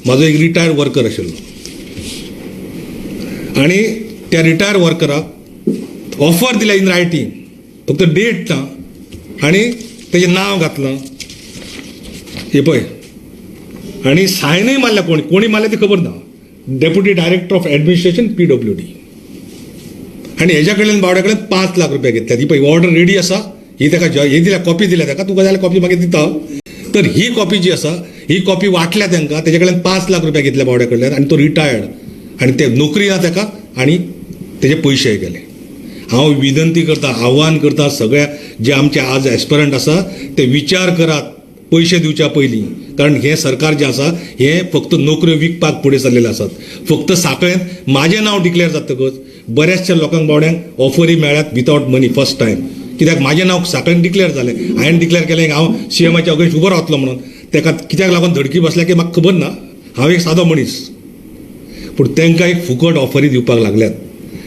म्हाजो एक retired worker आशिल्लो आनी त्या रिटायर्ड वर्कराक ऑफर दिल्या इन रायटींग, फक्त डेट ना आनी तेजें नांव घातलां हे पळय, आनी सायनय मारल्या कोणी मारल्या ती खबर ना, deputy director of administration PWD. आनी हेज्या कडल्यान बावड्या कडल्यान 5 लाख रुपया घेतल्या. ही पळय ऑर्डर रेडी आसा, ही ताका हे दिल्या, कॉपी दिल्या ताका, तुका जाल्यार कॉपी मागीर दिता. तर ही कॉपी जी आसा ही कॉपी वाटल्या तांकां, तेजे कडल्यान 5 लाख रुपया घेतल्या बावड्या कडल्यान, आनी तो रिटायर्ड आनी ते नोकरी ना ताका, आनी तेजे पयशे गेले. हांव विनंती करता, आव्हान करता सगळ्या जे आमचे आज एस्पिरंट आसा ते विचार करात पयशे दिवच्या पयलीं, कारण हे सरकार जे आसा हे फक्त नोकऱ्यो विकपाक फुडें सरलेले आसात. फक्त साखळेंत म्हाजें नांव डिक्लेअर जातकच बऱ्याचशा लोकांक बावड्यांक ऑफरी मेळ्ळ्यात विथआउट मनी फर्स्ट टायम. कित्याक म्हाजें नांव साखळेंत डिक्लेअर जालें, हांवें डिक्लेअर केलें हांव CMच्या अगेन्स्ट उबो रावतलो म्हणून. ताका कित्याक लागून धडकी बसल्या की म्हाका खबर ना, हांव एक सादो मनीस, पूण तांकां एक फुकट ऑफरी दिवपाक लागल्यात.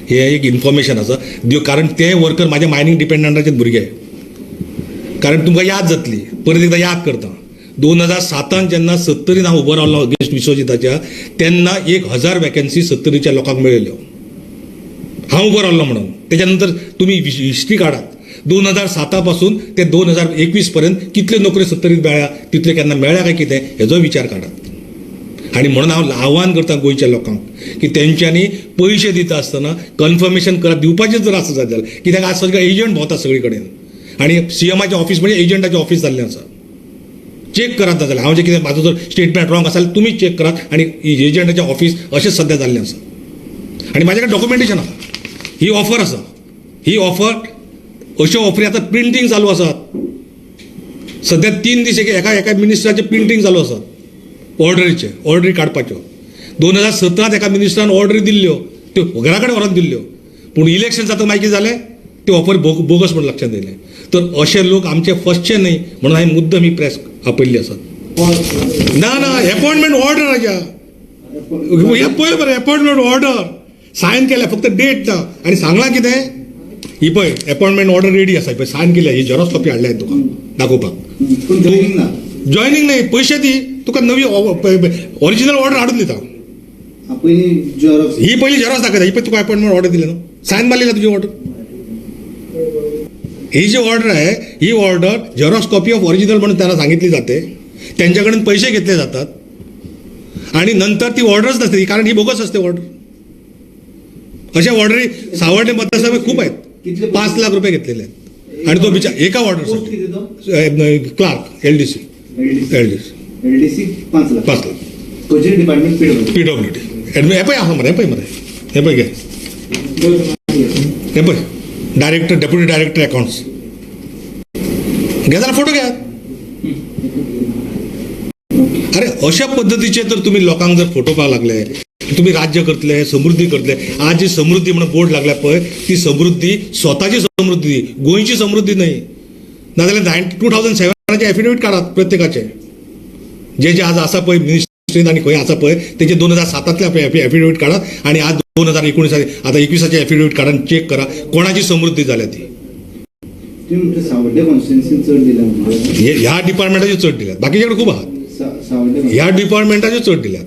हे एक इन्फॉर्मेशन आसा दिव, कारण ते वर्कर म्हाजे मायनींग डिपेंडंटाचे भुरगे. कारण तुमकां याद जातली, परत एकदां याद करता, 2007 जेन्ना 70 हांव उबो रावलो अगेन्स्ट विश्वजिताच्या, तेन्ना 1000 वॅकन्सी 70च्या लोकांक मेळिल्ल्यो, हांव उबो रावलो म्हणून. तेच्या नंतर तुमी हिस्ट्री काडात, 2007 पासून ते 2021 पर्यंत कितल्यो नोकऱ्यो 70 मेळ्ळ्या, तितल्यो केन्ना मेळ्ळ्या काय कितें हेजो विचार काडात. आणि म्हणून हांव आव्हान करता गोंयच्या लोकांक की तेंच्यांनी पयशे दिता आसतना कन्फर्मेशन करत दिवपाचें जर आसा जाल्यार, कित्याक आज सगळे एजंट भोंवता सगळे कडेन, आनी CMचे ऑफिस म्हणजे एजंटाचें ऑफिस जाल्लें आसा. चेक करात जाल्यार, हांव जें कितें म्हाजो जर स्टेटमेंट रॉंग आसा जाल्यार तुमी चेक करात, आनी एजंटाचें ऑफिस अशेंच सद्या जाल्लें आसा. आनी म्हाजे कडेन डॉक्युमेंटेशन आसा, ही ऑफर आसा, ही ऑफर अश्यो ऑफरी आतां प्रिंटींग चालू आसात. सद्या 3 दीस एका मिनिस्टराचे प्रिंटींग चालू आसात ऑर्डरी काडपाच्यो. 2017 एका मिनिस्टरान ऑर्डरी दिल्ल्यो, त्यो घरा कडेन व्हरोन दिल्ल्यो, पूण इलेक्शन जाता मागीर कितें जालें, ते ऑफर बोगस म्हणून लक्षांत येयलें. तर अशे लोक आमचे फर्स्टचे न्हय म्हणून हांवें मुद्दम ही प्रेस आपयल्ली आसात. ना अपॉइंटमेंट ऑर्डर हाज्या, हे पळय बरें, अपॉइंटमेंट ऑर्डर सायन केल्या, फक्त डेट ना, आनी सांगलां कितें, ही पळय अपॉइंटमेंट ऑर्डर रेडी आसा, पळय सायन केल्या, ही झेरॉक्स कॉपी हाडल्या तुका दाखोवपाक. जॉयनिंग नाही, पैसे दी, तुका नवी ओरिजिनल ऑर्डर हाडून दिता. ही पहिली झेरॉक्स दाखयता, ही पण तुका अपॉइंटमेंट ऑर्डर दिली ना, सायन मारली ना तुझी ऑर्डर. ही जी ऑर्डर आहे ही order xerox copy of original म्हणून त्यांना सांगितली जाते, त्यांच्याकडून पैसे घेतले जातात, आणि नंतर ती ऑर्डरच नसते, कारण ही बोगस असते ऑर्डर. अशा ऑर्डरी सावर्डे मतदारसंघात खूप आहेत, 5 लाख रुपये घेतलेले आहेत, आणि तो बिचार एका ऑर्डरसाठी clerk LDC 5 lakh department PWD हे पळय आसा मरे, हे पळय घे, हे पळय डायरेक्टर डेप्युटी डायरेक्टर अकाउंट्स घे जाल्यार फोटो घ्या. अरे अशा पद्धतीचे तर तुम्ही लोकांक जर फोटोवपाक लागले, तुम्ही राज्य करतले, समृद्धी करतले. आज जी समृद्धी म्हणून बोर्ड लागल्या पळय, ती समृद्धी स्वताची समृद्धी, गोंयची समृद्धी नाही. नाजाल्यार 2007चे एफिडेविट काढात प्रत्येकाचे, जे आज आसा पळय मिनिस्ट्रीन आनी खंय आसा पळय तेचे 2007तले एफिडेविट काढात, आणि आज 2019 आता 21चे एफिडेविट काढा, चेक करा कोणाची समृद्धी झाल्या ती. ह्या डिपार्टमेंटाच्यो चड दिल्यात, बाकीच्याकडे खूप आहात, ह्या डिपार्टमेंटाच्यो चड दिल्यात.